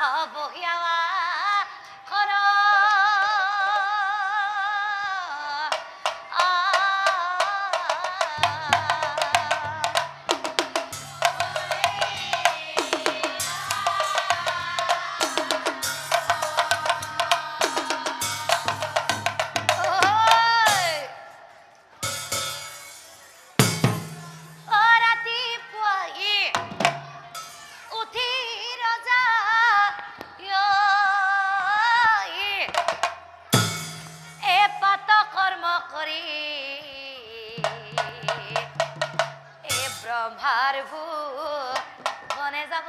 বহিয়াवा খর ব্রহ্মার ভুবনে যাব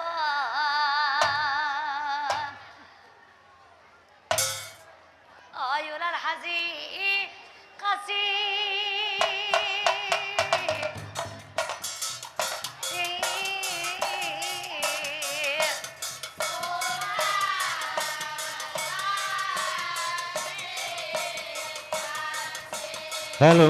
অয়ুলাল হাজি কাশি হ্যালো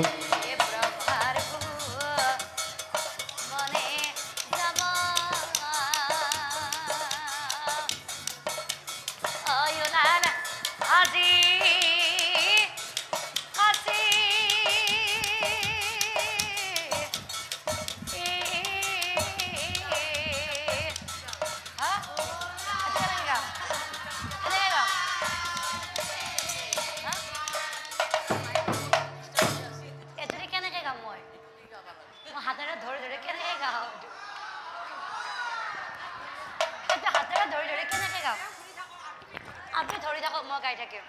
আপনি ধরে থাকো মই গাই থাকিম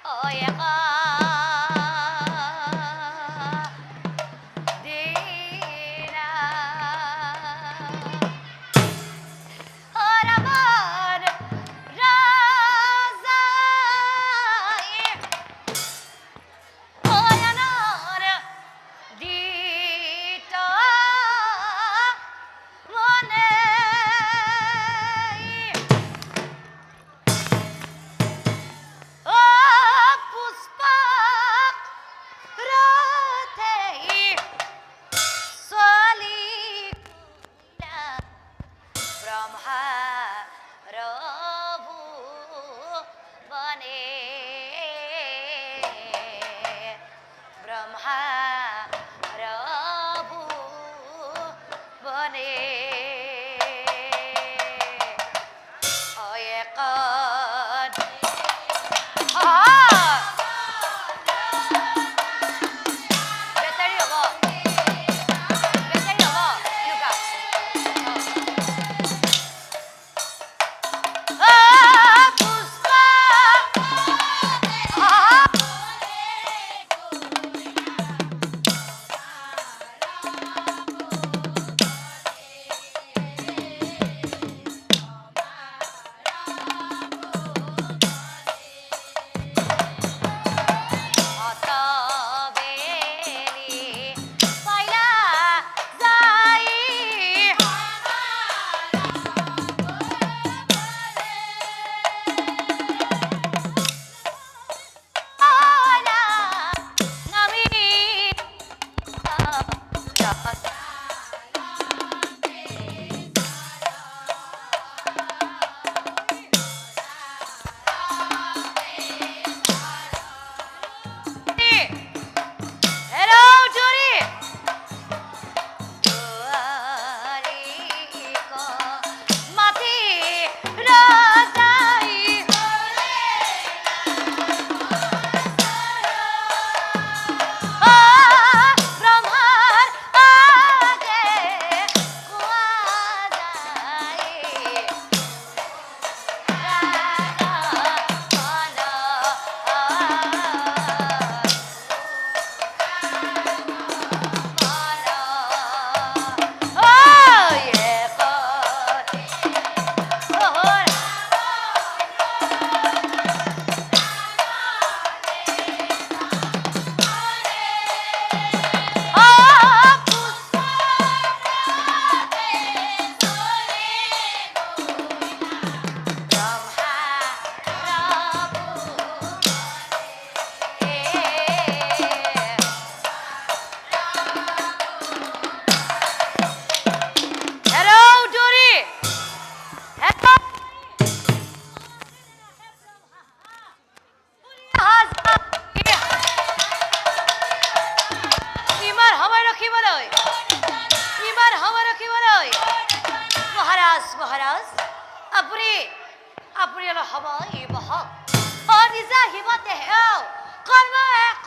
ও একা ব্রহ্মা রবু বনে মহারাজ আপুনি আপুনি অলপ সময় বহক নিজা হিমতে হেও কৰ্ম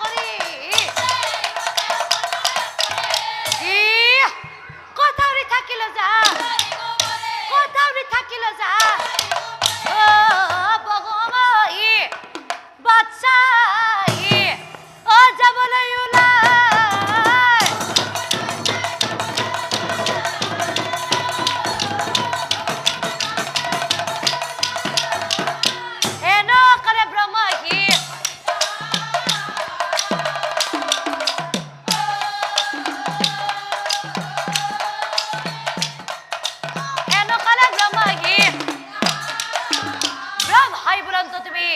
কৰি কথাউৰি থাকিল যা কথাউৰি থাকিল যা বগমাই বাদশাহ যাবলৈ ওলাই হেনো কৰে ব্ৰহ্মাহী তুমি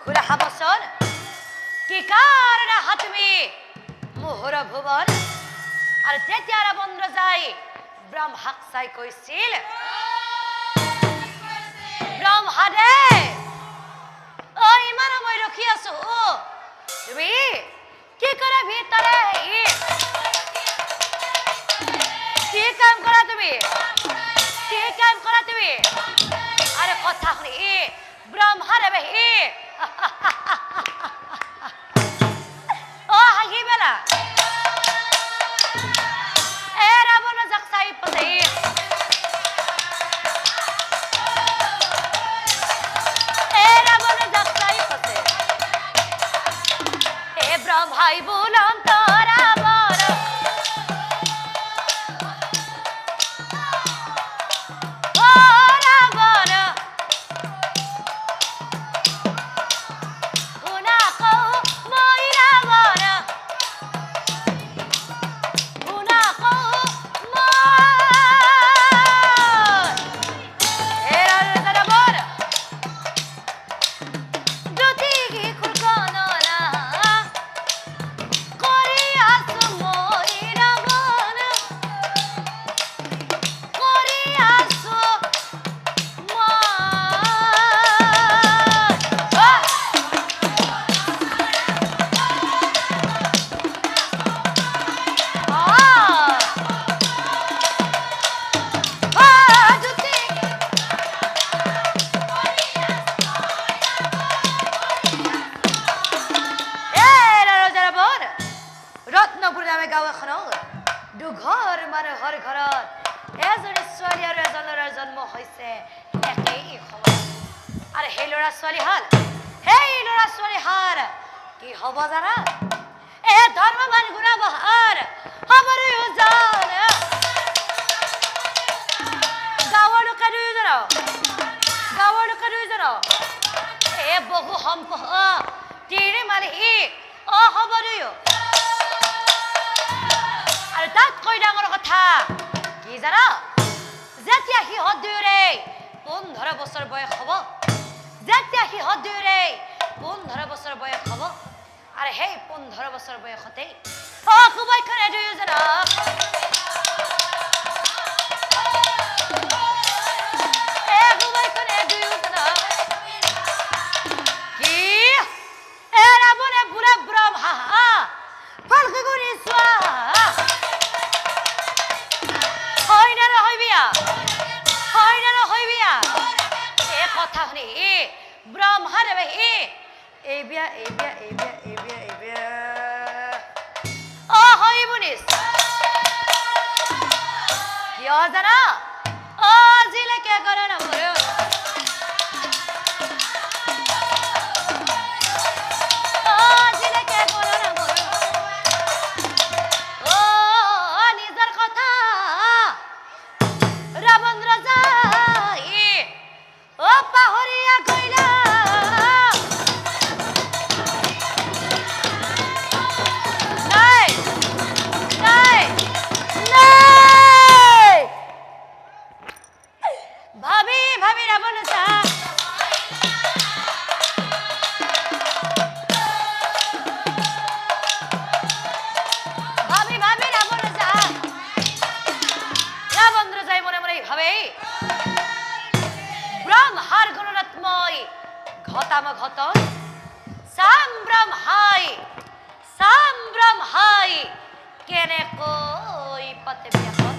খুলে হাবচন কি কাৰণে তুমি মোহৰ ভুৱন আৰু তেতিয়া ৰাবন্দ্ৰ যাই ব্ৰহ্মাক চাই কৈছিল ব্ৰহ্মাদে ইমান মই ৰখি আছো তুমি কি কৰে ভিতৰে কি কাম কৰা তুমি কি কাম কৰা তুমি আৰে কথা শুনি ব্ৰহ্মাৰে বেহি হাঁহি বেলা ৰাৱণ যাক চাই পাছে ৰাৱণ যাক চাই পাছে ব্ৰহ্মাই বুলন্ত ৰাৱণ দুঘৰ মানুহৰ ঘৰত এজনী ছোৱালী আৰু এজন ল'ৰাৰ জন্ম হৈছে একেই সময়ত আৰু সেই ল'ৰা ছোৱালী হাল কি হ'ব জানা ধৰ্মৱান গুণাবহাৰ আমাৰ গাঁৱৰ লোকে দুয়োজন বহু সম্পহ তিৰি মাৰি হ'ব দুয়ো আৰু তাতকৈ ডাঙৰ কথা কি জানা যেতিয়া সিহঁত দুয়োৰে 15 বছৰ বয়স হ'ব যেতিয়া সিহঁত দুয়োৰে 15 বছৰ বয়স হ'ব আৰু সেই 15 বছৰ বয়সতে কুবাইখনে দুয়োজনক কি ৰাৱণে বুঢ়া ব্ৰহ্মা ভালকৈ কৰি চোৱা কথা শুনি ব্ৰহ্মাৰে এই বিয়া হয় বুনিছ কিয় জানা আজিলৈকে কৰা নমৰ নিজৰ কথা ৰাৱণ ৰজা পাহৰিয়া গৈলা নাই নাই নাই ভাবি ভাবি ৰাৱণ ৰজা ব্ৰহ্মাৰ গুণৰত্ময় ঘটামঘট চাম ব্ৰহ্মাই কেনেকৈ পাতে বিয়াখন